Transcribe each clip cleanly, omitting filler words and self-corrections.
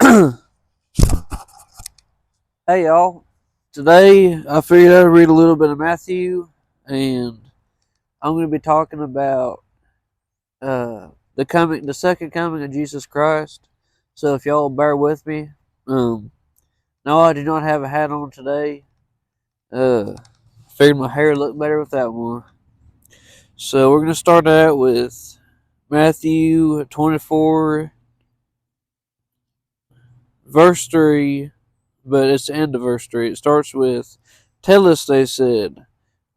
Hey y'all, today I figured I'd read a little bit of Matthew, and I'm going to be talking about the second coming of Jesus Christ. So if y'all bear with me, um, no, I do not have a hat on today. Uh, Figured my hair looked better without one. So we're going to start out with Matthew 24, verse 3, but it's the end of verse 3. It starts with, "Tell us," they said.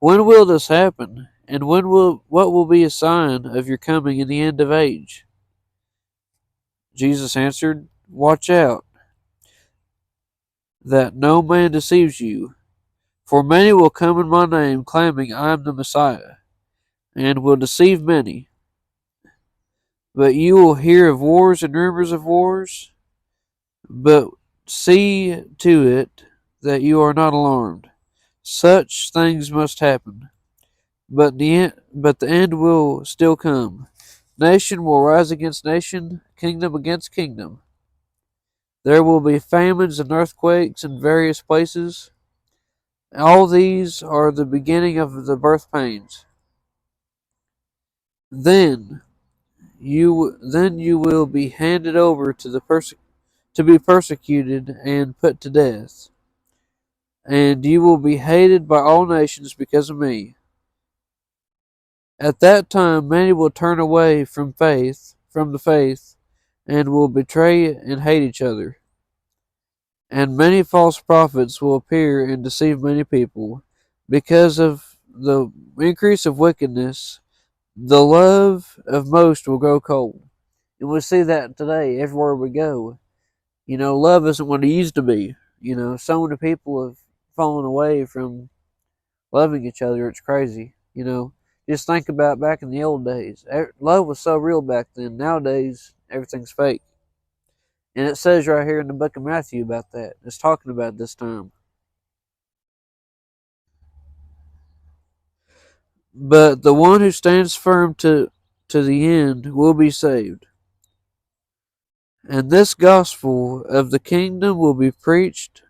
"When will this happen? And what will be a sign of your coming in the end of age?" Jesus answered, "Watch out that no man deceives you, for many will come in my name, claiming I am the Messiah, and will deceive many. But you will hear of wars and rumors of wars, but see to it that you are not alarmed. Such things must happen, but the end will still come. Nation will rise against nation, kingdom against kingdom. There will be famines and earthquakes in various places. All these are the beginning of the birth pains. Then you will be handed over to be persecuted and put to death, and you will be hated by all nations because of me. At that time many will turn away from the faith, and will betray and hate each other. And many false prophets will appear and deceive many people. Because of the increase of wickedness, the love of most will grow cold. And we see that today everywhere we go. Love isn't what it used to be. So many people have fallen away from loving each other. It's crazy. Just think about back in the old days. Love was so real back then. Nowadays, everything's fake. And it says right here in the book of Matthew about that. It's talking about this time. But the one who stands firm to the end will be saved. And this gospel of the kingdom will be preached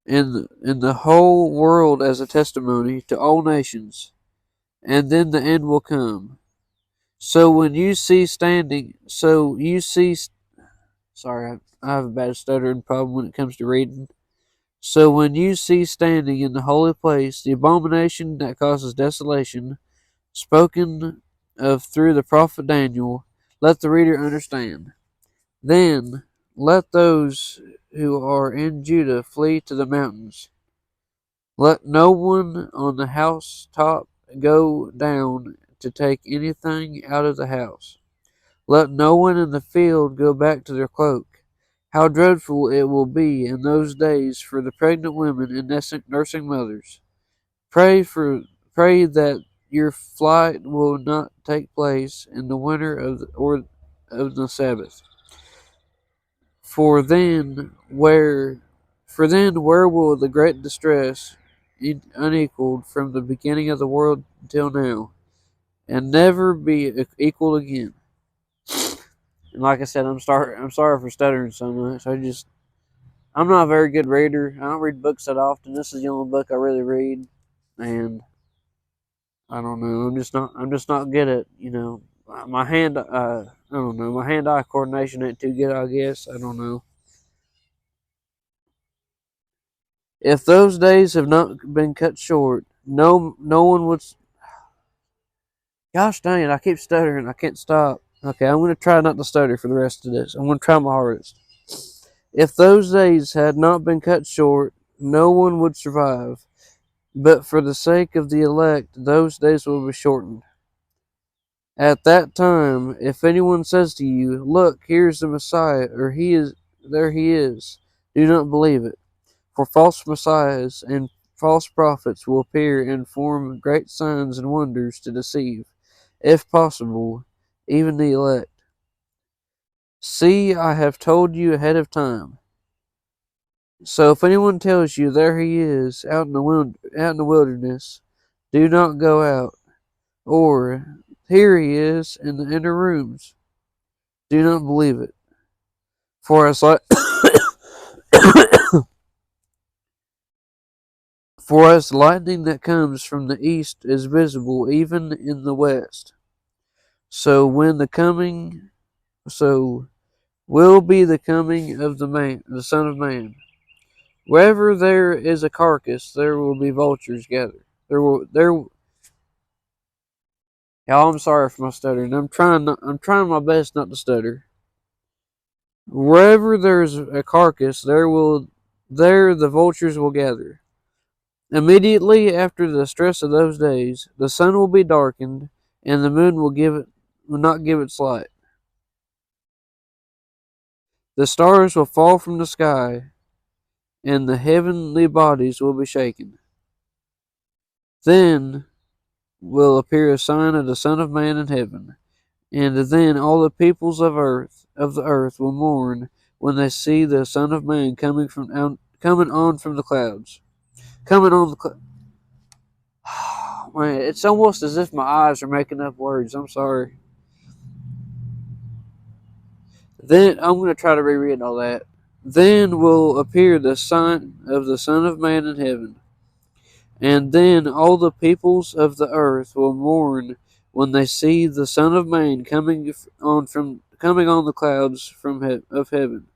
in the whole world as a testimony to all nations, and then the end will come. So when you see standing, so you see, sorry, I have a bad stuttering problem when it comes to reading. So when you see standing in the holy place the abomination that causes desolation, spoken of through the prophet Daniel, let the reader understand. Then let those who are in Judah flee to the mountains. Let no one on the housetop go down to take anything out of the house. Let no one in the field go back to their cloak. How dreadful it will be in those days for the pregnant women and nursing mothers. Pray for Pray that your flight will not take place in the winter or of the Sabbath. For then where where will the great distress unequaled from the beginning of the world until now, and never be equal again? And like I said, I'm sorry for stuttering so much. I'm not a very good reader. I don't read books that often. This is the only book I really read, and I don't know. I'm just not good at my hand. I don't know. My hand-eye coordination ain't too good. I guess I don't know. If those days have not been cut short, no one would. Gosh dang it! I keep stuttering. I can't stop. Okay, I'm gonna try not to stutter for the rest of this. I'm gonna try my hardest. If those days had not been cut short, no one would survive. But for the sake of the elect, those days will be shortened. At that time, if anyone says to you, "Look, here's the Messiah," or there he is," do not believe it. For false messiahs and false prophets will appear and perform great signs and wonders to deceive, if possible, even the elect. See, I have told you ahead of time. So if anyone tells you, "There he is, out in the wilderness," do not go out. Or, "Here he is in the inner rooms," do not believe it. For as li- for as lightning that comes from the east is visible even in the west, so when the coming so will be the coming of the Son of Man. Wherever there is a carcass, there will be vultures gathered. Y'all, I'm sorry for my stuttering. I'm trying my best not to stutter. Wherever there is a carcass, there the vultures will gather. Immediately after the stress of those days, the sun will be darkened, and the moon will not give its light. The stars will fall from the sky, and the heavenly bodies will be shaken. Then will appear a sign of the Son of Man in heaven, and then all the peoples of the earth will mourn when they see the Son of Man coming on from the clouds. Coming on the clouds. Man, it's almost as if my eyes are making up words. I'm sorry. Then I'm going to try to reread all that. Then will appear the sign of the Son of Man in heaven, and then all the peoples of the earth will mourn when they see the Son of Man coming on the clouds of heaven,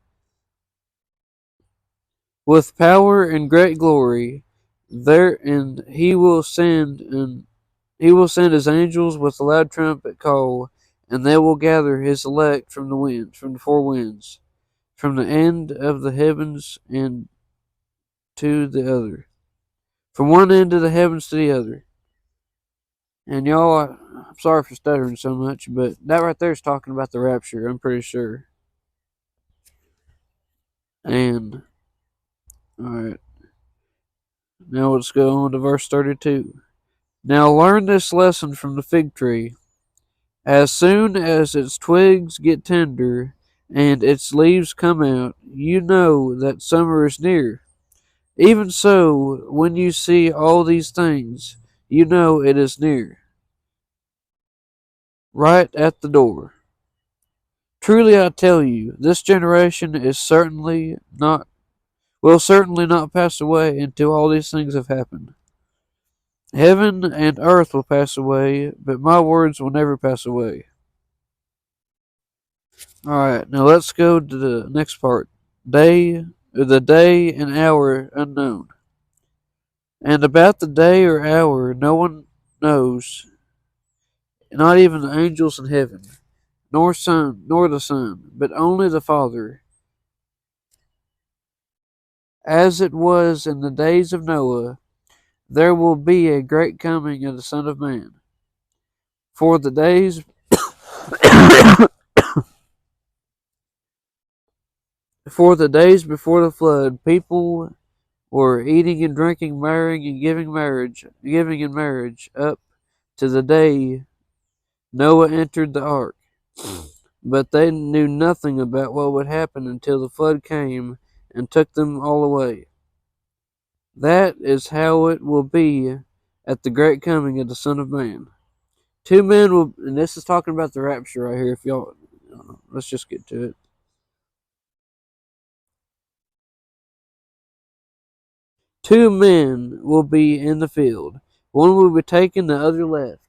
with power and great glory. There and he will send his angels with a loud trumpet call, and they will gather his elect from the four winds, from the end of the heavens and to the other, from one end of the heavens to the other. And y'all, I'm sorry for stuttering so much, but that right there is talking about the rapture, I'm pretty sure. And, alright, now let's go on to verse 32. Now learn this lesson from the fig tree. As soon as its twigs get tender and its leaves come out, you know that summer is near. Even so, when you see all these things, you know it is near, right at the door. Truly I tell you, this generation will certainly not pass away until all these things have happened. Heaven and earth will pass away, but my words will never pass away. Alright, now let's go to the next part. The day and hour unknown. And about the day or hour no one knows, not even the angels in heaven, nor the Son, but only the Father. As it was in the days of Noah, there will be a great coming of the Son of Man. For the days for the days before the flood, people were eating and drinking, marrying and giving in marriage up to the day Noah entered the ark. But they knew nothing about what would happen until the flood came and took them all away. That is how it will be at the great coming of the Son of Man. Two men will, and this is talking about the rapture right here. If y'all, let's just get to it. Two men will be in the field. One will be taken, the other left.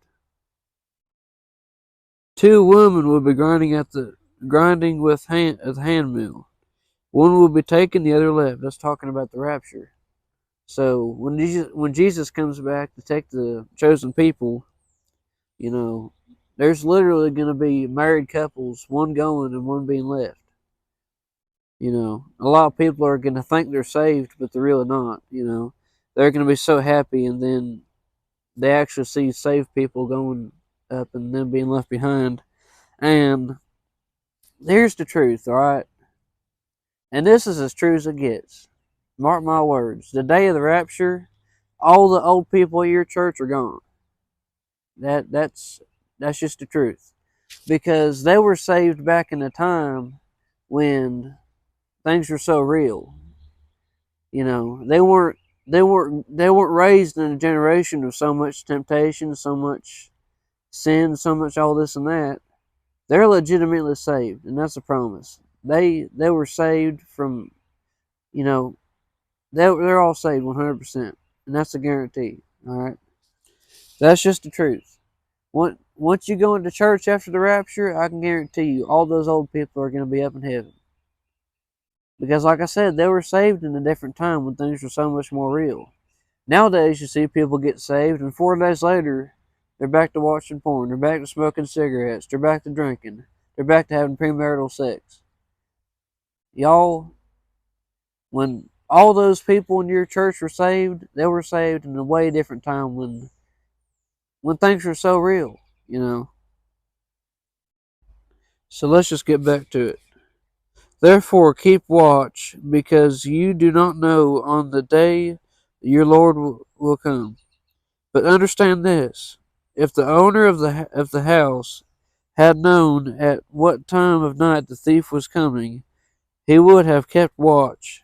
Two women will be grinding at the hand mill. One will be taken, the other left. That's talking about the rapture. So when Jesus comes back to take the chosen people, you know, there's literally going to be married couples, one going and one being left. You know, a lot of people are going to think they're saved, but they're really not. You know, they're going to be so happy, and then they actually see saved people going up and them being left behind. And here's the truth, all right? And this is as true as it gets. Mark my words. The day of the rapture, all the old people at your church are gone. That's just the truth. Because they were saved back in a time when things were so real. You know, they weren't raised in a generation of so much temptation, so much sin, so much all this and that. They're legitimately saved, and that's a promise. They were saved from, you know, they're all saved 100%, and that's a guarantee. All right, that's just the truth. Once you go into church after the rapture, I can guarantee you all those old people are going to be up in heaven. Because, like I said, they were saved in a different time when things were so much more real. Nowadays, you see people get saved, and 4 days later, they're back to watching porn. They're back to smoking cigarettes. They're back to drinking. They're back to having premarital sex. Y'all, when all those people in your church were saved, they were saved in a way different time when things were so real, you know. So let's just get back to it. Therefore, keep watch, because you do not know on the day your Lord will come. But understand this: if the owner of the house had known at what time of night the thief was coming, he would have kept watch,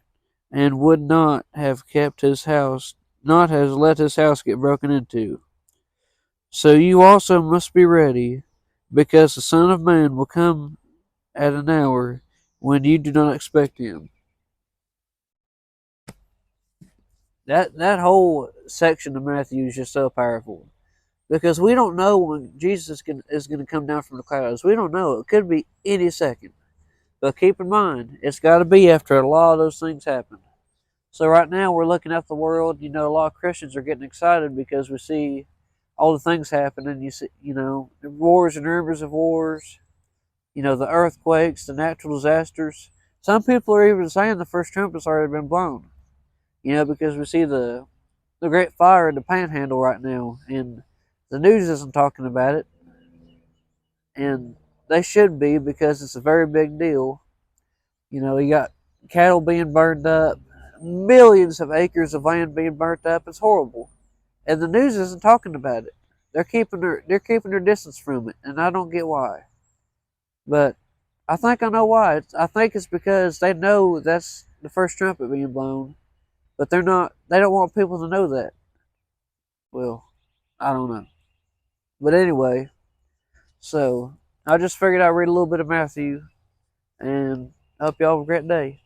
and would not have kept his house, not have let his house get broken into. So you also must be ready, because the Son of Man will come at an hour when you do not expect him. That whole section of Matthew is just so powerful, because we don't know when Jesus is going to come down from the clouds. We don't know. It could be any second. But keep in mind, it's got to be after a lot of those things happen. So right now we're looking at the world. You know, a lot of Christians are getting excited because we see all the things happening. You see, you know, wars and rumors of wars. You know, the earthquakes, the natural disasters. Some people are even saying the first trumpet's already been blown. You know, because we see the great fire in the Panhandle right now, and the news isn't talking about it, and they should be, because it's a very big deal. You know, you got cattle being burned up, millions of acres of land being burnt up. It's horrible, and the news isn't talking about it. They're keeping their distance from it, and I don't get why. But I think I know why. I think it's because they know that's the first trumpet being blown, but they're not. They don't want people to know that. Well, I don't know. But anyway, so I just figured I'd read a little bit of Matthew, and I hope y'all have a great day.